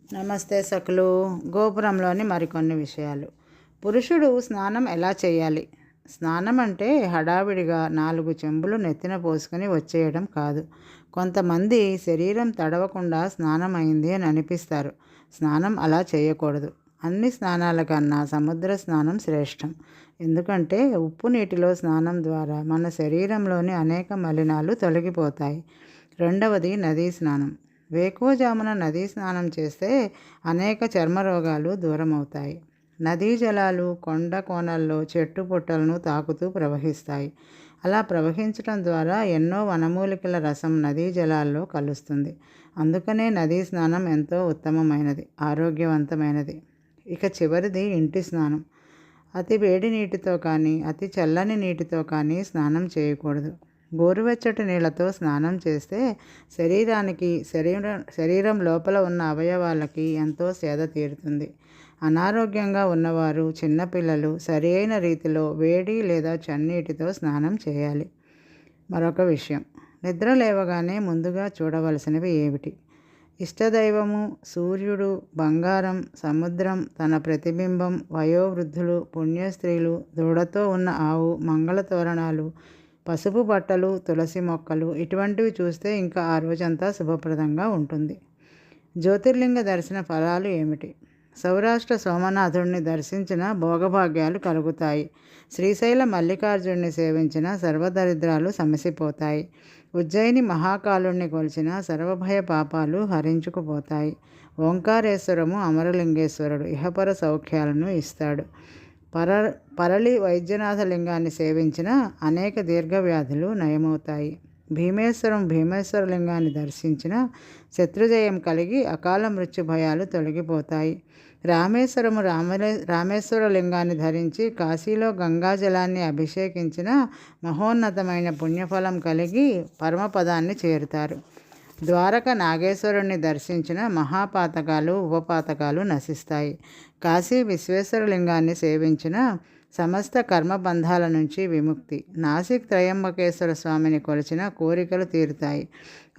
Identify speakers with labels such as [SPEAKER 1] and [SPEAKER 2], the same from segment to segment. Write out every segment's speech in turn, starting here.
[SPEAKER 1] నమస్తే సకులు. గోపురంలోని మరికొన్ని విషయాలు. పురుషుడు స్నానం ఎలా చేయాలి? స్నానం అంటే హడావిడిగా 4 చెంబులు నెత్తిన పోసుకొని వచ్చేయడం కాదు. కొంతమంది శరీరం తడవకుండా స్నానం అయింది అని అనిపిస్తారు. స్నానం అలా చేయకూడదు. అన్ని స్నానాల కన్నా సముద్ర స్నానం శ్రేష్టం. ఎందుకంటే ఉప్పు నీటిలో స్నానం ద్వారా మన శరీరంలోని అనేక మలినాలు తొలగిపోతాయి. రెండవది నదీ స్నానం. వేకువజామున నదీ స్నానం చేస్తే అనేక చర్మ రోగాలు దూరమవుతాయి. నదీ జలాలు కొండ కోనల్లో చెట్టు పుట్టలను తాకుతూ ప్రవహిస్తాయి. అలా ప్రవహించడం ద్వారా ఎన్నో వనమూలికల రసం నదీ జలాల్లో కలుస్తుంది. అందుకనే నదీ స్నానం ఎంతో ఉత్తమమైనది, ఆరోగ్యవంతమైనది. ఇక చివరిది ఇంటి స్నానం. అతి వేడి నీటితో కానీ అతి చల్లని నీటితో కానీ స్నానం చేయకూడదు. గోరువెచ్చటి నీళ్ళతో స్నానం చేస్తే శరీరం లోపల ఉన్న అవయవాలకి ఎంతో సేద తీరుతుంది. అనారోగ్యంగా ఉన్నవారు, చిన్నపిల్లలు సరైన రీతిలో వేడి లేదా చన్నీటితో స్నానం చేయాలి. మరొక విషయం, నిద్ర లేవగానే ముందుగా చూడవలసినవి ఏమిటి? ఇష్టదైవము, సూర్యుడు, బంగారం, సముద్రం, తన ప్రతిబింబం, వయోవృద్ధులు, పుణ్యస్త్రీలు, దూడతో ఉన్న ఆవు, మంగళతోరణాలు, పసుపు బట్టలు, తులసి మొక్కలు ఇటువంటివి చూస్తే ఇంకా ఆ రోజంతా శుభప్రదంగా ఉంటుంది. జ్యోతిర్లింగ దర్శన ఫలాలు ఏమిటి? సౌరాష్ట్ర సోమనాథుడిని దర్శించిన భోగభాగ్యాలు కలుగుతాయి. శ్రీశైల మల్లికార్జుడిని సేవించిన సర్వదరిద్రాలు సమసిపోతాయి. ఉజ్జయిని మహాకాలుణ్ణి కొలిచిన సర్వభయ పాపాలు హరించుకుపోతాయి. ఓంకారేశ్వరము అమరలింగేశ్వరుడు ఇహపర సౌఖ్యాలను ఇస్తాడు. పరళి వైద్యనాథ లింగాన్ని సేవించిన అనేక దీర్ఘవ్యాధులు నయమవుతాయి. భీమేశ్వర లింగాన్ని దర్శించిన శత్రుజయం కలిగి అకాల మృత్యు భయాలు తొలగిపోతాయి. రామేశ్వర లింగాన్ని ధరించి కాశీలో గంగాజలాన్ని అభిషేకించిన మహోన్నతమైన పుణ్యఫలం కలిగి పరమపదాన్ని చేరుతారు. ద్వారక నాగేశ్వరుణ్ణి దర్శించిన మహాపాతకాలు, ఉపపాతకాలు నశిస్తాయి. కాశీ విశ్వేశ్వరలింగాన్ని సేవించిన సమస్త కర్మబంధాల నుంచి విముక్తి. నాసిక్ త్రయంబకేశ్వర స్వామిని కొలిచిన కోరికలు తీరుతాయి,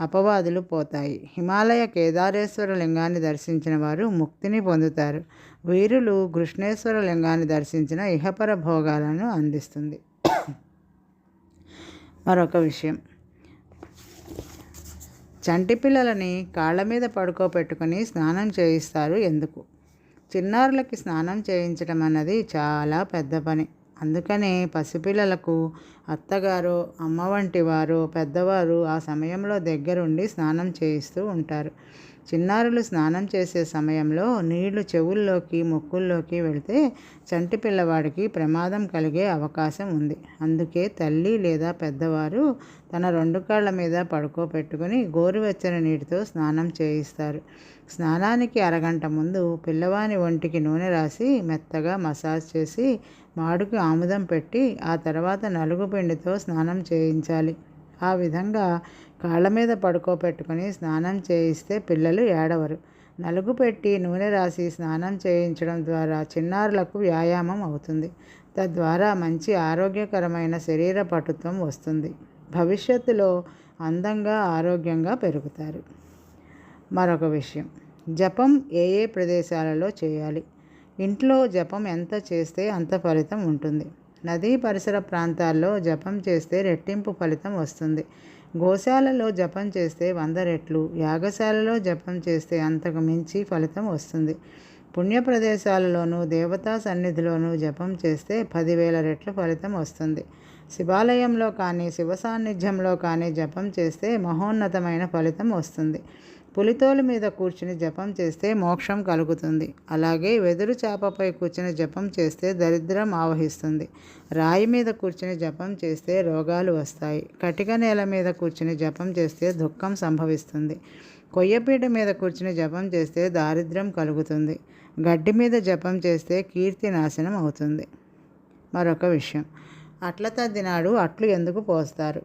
[SPEAKER 1] అపవాదులు పోతాయి. హిమాలయ కేదారేశ్వర లింగాన్ని దర్శించిన వారు ముక్తిని పొందుతారు. వీరులు కృష్ణేశ్వర లింగాన్ని దర్శించిన ఇహపర భోగాలను అందిస్తుంది. మరొక విషయం, చంటి పిల్లలని కాళ్ళ మీద పడుకోబెట్టుకుని స్నానం చేయిస్తారు ఎందుకు? చిన్నారులకి స్నానం చేయించడం అన్నది చాలా పెద్ద పని. అందుకనే పసిపిల్లలకు అత్తగారో, అమ్మ వంటి వారు, పెద్దవారు ఆ సమయంలో దగ్గరుండి స్నానం చేయిస్తూ ఉంటారు. చిన్నారులు స్నానం చేసే సమయంలో నీళ్లు చెవుల్లోకి, ముక్కుల్లోకి వెళితే చంటి పిల్లవాడికి ప్రమాదం కలిగే అవకాశం ఉంది. అందుకే తల్లి లేదా పెద్దవారు తన 2 కాళ్ళ మీద పడుకోబెట్టుకుని గోరువెచ్చని నీటితో స్నానం చేయిస్తారు. స్నానానికి అరగంట ముందు పిల్లవాని ఒంటికి నూనె రాసి మెత్తగా మసాజ్ చేసి మాడుకి ఆముదం పెట్టి ఆ తర్వాత నలుగు పిండితో స్నానం చేయించాలి. ఆ విధంగా కాళ్ళ మీద పడుకోబెట్టుకుని స్నానం చేయిస్తే పిల్లలు ఏడవరు. నలుగు పెట్టి నూనె రాసి స్నానం చేయించడం ద్వారా చిన్నారులకు వ్యాయామం అవుతుంది. తద్వారా మంచి ఆరోగ్యకరమైన శరీర పటుత్వం వస్తుంది. భవిష్యత్తులో అందంగా, ఆరోగ్యంగా పెరుగుతారు. మరొక విషయం, జపం ఏ ప్రదేశాలలో చేయాలి? ఇంట్లో జపం ఎంత చేస్తే అంత ఫలితం ఉంటుంది. నదీ పరిసర ప్రాంతాల్లో జపం చేస్తే రెట్టింపు ఫలితం వస్తుంది. గోశాలలో జపం చేస్తే 100 రెట్లు, యాగశాలలో జపం చేస్తే అంతకు మించి ఫలితం వస్తుంది. పుణ్య ప్రదేశాలలోనూ దేవతా సన్నిధిలోనూ జపం చేస్తే 10,000 రెట్లు ఫలితం వస్తుంది. శివాలయంలో కానీ శివ సాన్నిధ్యంలో కానీ జపం చేస్తే మహోన్నతమైన ఫలితం వస్తుంది. పులితోలు మీద కూర్చుని జపం చేస్తే మోక్షం కలుగుతుంది. అలాగే వెదురు చాపపై కూర్చుని జపం చేస్తే దరిద్రం ఆవహిస్తుంది. రాయి మీద కూర్చుని జపం చేస్తే రోగాలు వస్తాయి. కటిక నేల మీద కూర్చుని జపం చేస్తే దుఃఖం సంభవిస్తుంది. కొయ్యపీట మీద కూర్చుని జపం చేస్తే దారిద్ర్యం కలుగుతుంది. గడ్డి మీద జపం చేస్తే కీర్తి నాశనం అవుతుంది. మరొక విషయం, అట్ల తద్ది నాడు అట్లు ఎందుకు పోస్తారు?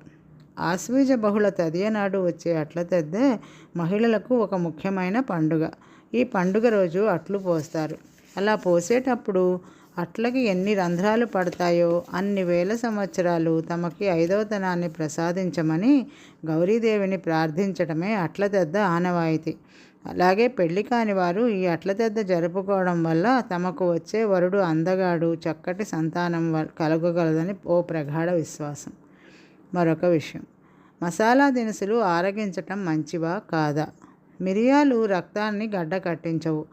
[SPEAKER 1] ఆశ్వీజ బహుళ తదియ నాడు వచ్చే అట్ల తద్దే మహిళలకు ఒక ముఖ్యమైన పండుగ. ఈ పండుగ రోజు అట్లు పోస్తారు. అలా పోసేటప్పుడు అట్లకి ఎన్ని రంధ్రాలు పడతాయో అన్ని వేల సంవత్సరాలు తమకి 5వతనాన్ని ప్రసాదించమని గౌరీదేవిని ప్రార్థించడమే అట్ల తద్ద ఆనవాయితీ. అలాగే పెళ్లి కాని వారు ఈ అట్లతెద్ద జరుపుకోవడం వల్ల తమకు వచ్చే వరుడు అందగాడు, చక్కటి సంతానం కలగగలదని ఓ ప్రగాఢ విశ్వాసం. మరొక విషయం, మసాలా దినుసులు ఆరగించటం మంచివా కాదా? మిరియాలు రక్తాన్ని గడ్డ కట్టించవు,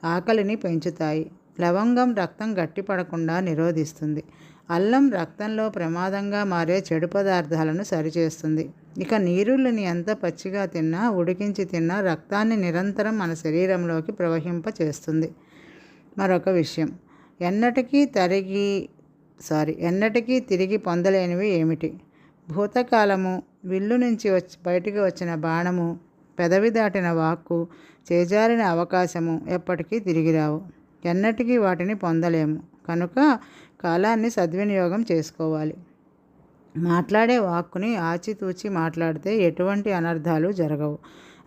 [SPEAKER 1] ఆకలిని పెంచుతాయి. లవంగం రక్తం గట్టిపడకుండా నిరోధిస్తుంది. అల్లం రక్తంలో ప్రమాదంగా మారే చెడు పదార్థాలను సరిచేస్తుంది. ఇక నీరుల్ని ఎంత పచ్చిగా తిన్నా, ఉడికించి తిన్నా రక్తాన్ని నిరంతరం మన శరీరంలోకి ప్రవహింపచేస్తుంది. మరొక విషయం, ఎన్నటికీ తిరిగి పొందలేనివి ఏమిటి? భూతకాలము, విల్లు నుంచి బయటికి వచ్చిన బాణము, పెదవి దాటిన వాక్కు, చేజారిన అవకాశము ఎప్పటికీ తిరిగి రావు. ఎన్నటికీ వాటిని పొందలేము. కనుక కాలాన్ని సద్వినియోగం చేసుకోవాలి. మాట్లాడే వాక్కుని ఆచితూచి మాట్లాడితే ఎటువంటి అనర్థాలు జరగవు.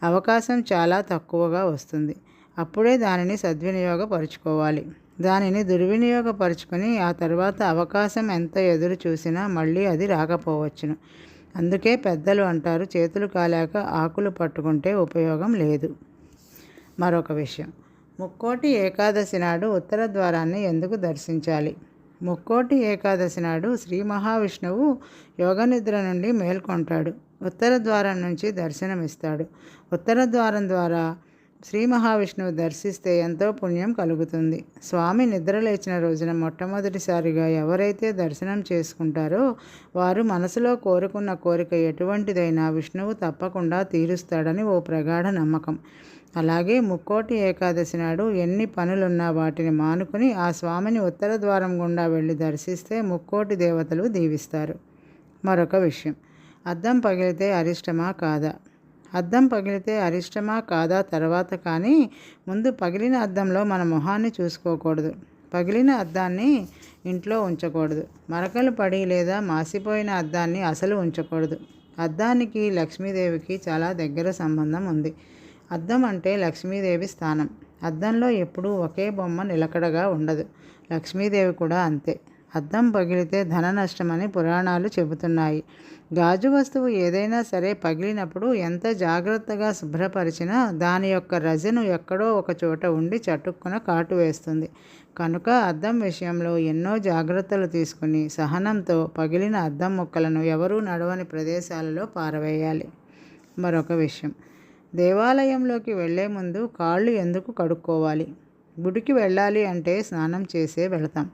[SPEAKER 1] అవకాశం చాలా తక్కువగా వస్తుంది. అప్పుడే దానిని సద్వినియోగపరుచుకోవాలి. దానిని దుర్వినియోగపరుచుకొని ఆ తర్వాత అవకాశం ఎంత ఎదురు చూసినా మళ్ళీ అది రాకపోవచ్చును. అందుకే పెద్దలు అంటారు, చేతులు కాలాక ఆకులు పట్టుకుంటే ఉపయోగం లేదు. మరొక విషయం, ముక్కోటి ఏకాదశి నాడు ఉత్తర ద్వారాన్ని ఎందుకు దర్శించాలి? ముక్కోటి ఏకాదశి నాడు శ్రీ మహావిష్ణువు యోగనిద్ర నుండి మేల్కొంటాడు. ఉత్తర ద్వారం నుంచి దర్శనమిస్తాడు. ఉత్తర ద్వారం ద్వారా శ్రీ మహావిష్ణువు దర్శిస్తే ఎంతో పుణ్యం కలుగుతుంది. స్వామి నిద్రలేచిన రోజున మొట్టమొదటిసారిగా ఎవరైతే దర్శనం చేసుకుంటారో వారు మనసులో కోరుకున్న కోరిక ఎటువంటిదైనా విష్ణువు తప్పకుండా తీరుస్తాడని ఓ ప్రగాఢ నమ్మకం. అలాగే ముక్కోటి ఏకాదశి నాడు ఎన్ని పనులున్నా వాటిని మానుకుని ఆ స్వామిని ఉత్తర ద్వారం గుండా వెళ్ళి దర్శిస్తే ముక్కోటి దేవతలు దీవిస్తారు. మరొక విషయం, అద్దం పగిలితే అరిష్టమా కాదా? అద్దం పగిలితే అరిష్టమా కాదా తర్వాత, కానీ ముందు పగిలిన అద్దంలో మన మొహాన్ని చూసుకోకూడదు. పగిలిన అద్దాన్ని ఇంట్లో ఉంచకూడదు. మరకలు పడి లేదా మాసిపోయిన అద్దాన్ని అసలు ఉంచకూడదు. అద్దానికి లక్ష్మీదేవికి చాలా దగ్గర సంబంధం ఉంది. అద్దం అంటే లక్ష్మీదేవి స్థానం. అద్దంలో ఎప్పుడూ ఒకే బొమ్మ నిలకడగా ఉండదు. లక్ష్మీదేవి కూడా అంతే. అద్దం పగిలితే ధన నష్టమని పురాణాలు చెబుతున్నాయి. గాజు వస్తువు ఏదైనా సరే పగిలినప్పుడు ఎంత జాగ్రత్తగా శుభ్రపరిచినా దాని యొక్క రజను ఎక్కడో ఒక చోట ఉండి చటుక్కున కాటు వేస్తుంది. కనుక అద్దం విషయంలో ఎన్నో జాగ్రత్తలు తీసుకుని సహనంతో పగిలిన అద్దం ముక్కలను ఎవరూ నడవని ప్రదేశాలలో పారవేయాలి. మరొక విషయం, దేవాలయంలోకి వెళ్లే ముందు కాళ్ళు ఎందుకు కడుక్కోవాలి? గుడికి వెళ్ళాలి అంటే స్నానం చేసే వెళతాం.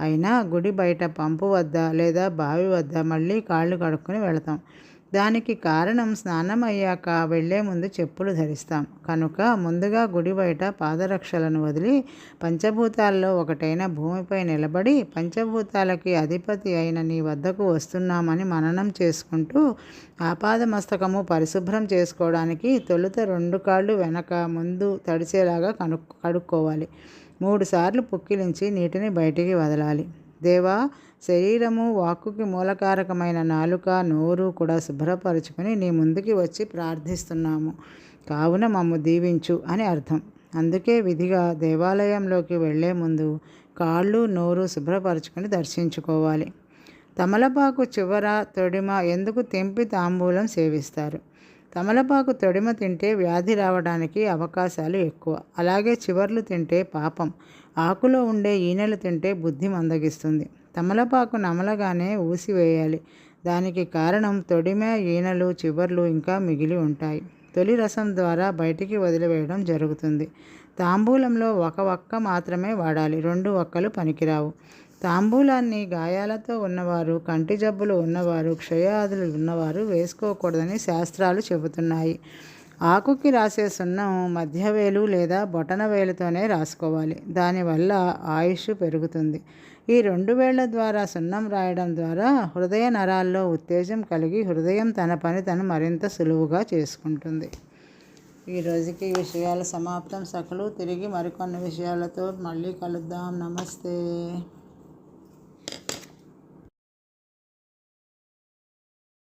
[SPEAKER 1] అయినా గుడి బయట పంపు వద్ద లేదా బావి వద్ద మళ్ళీ కాళ్ళు కడుక్కొని వెళతాం. దానికి కారణం స్నానం అయ్యాక వెళ్లే ముందు చెప్పులు ధరిస్తాం కనుక ముందుగా గుడి బయట పాదరక్షలను వదిలి పంచభూతాల్లో ఒకటైన భూమిపై నిలబడి పంచభూతాలకి అధిపతి అయిన నీ వద్దకు వస్తున్నామని మననం చేసుకుంటూ ఆపాదమస్తకము పరిశుభ్రం చేసుకోవడానికి తొలుత 2 కాళ్ళు వెనక ముందు తడిసేలాగా కడుక్కోవాలి. 3 సార్లు పుక్కిలించి నీటిని బయటికి వదలాలి. దేవా, శరీరము వాక్కుకి మూలకారకమైన నాలుక, నోరు కూడా శుభ్రపరుచుకొని నీ ముందుకి వచ్చి ప్రార్థిస్తున్నాము, కావున మమ్ము దీవించు అని అర్థం. అందుకే విధిగా దేవాలయంలోకి వెళ్లే ముందు కాళ్ళు, నోరు శుభ్రపరుచుకొని దర్శించుకోవాలి. తమలపాకు చివర తొడిమ ఎందుకు తెంపి తాంబూలం సేవిస్తారు? తమలపాకు తొడిమ తింటే వ్యాధి రావడానికి అవకాశాలు ఎక్కువ. అలాగే చివర్లు తింటే పాపం. ఆకులో ఉండే ఈనెలు తింటే బుద్ధి మందగిస్తుంది. తమలపాకు నమలగానే ఊసివేయాలి. దానికి కారణం తొడిమ, ఈనెలు, చివర్లు ఇంకా మిగిలి ఉంటాయి. తొలి రసం ద్వారా బయటికి వదిలివేయడం జరుగుతుంది. తాంబూలంలో 1 వక్క మాత్రమే వాడాలి. 2 వక్కలు పనికిరావు. తాంబూలాన్ని గాయాలతో ఉన్నవారు, కంటి జబ్బులు ఉన్నవారు, క్షయాదులు ఉన్నవారు వేసుకోకూడదని శాస్త్రాలు చెబుతున్నాయి. ఆకుకి రాసే సున్నం మధ్యవేలు లేదా బొటన వేలుతోనే రాసుకోవాలి. దానివల్ల ఆయుష్ పెరుగుతుంది. ఈ 2 వేళ్ల ద్వారా సున్నం రాయడం ద్వారా హృదయ నరాల్లో ఉత్తేజం కలిగి హృదయం తన పని తను మరింత సులువుగా చేసుకుంటుంది. ఈరోజుకి ఈ విషయాలు సమాప్తం. సకలు తిరిగి మరికొన్ని విషయాలతో మళ్ళీ కలుద్దాం. నమస్తే.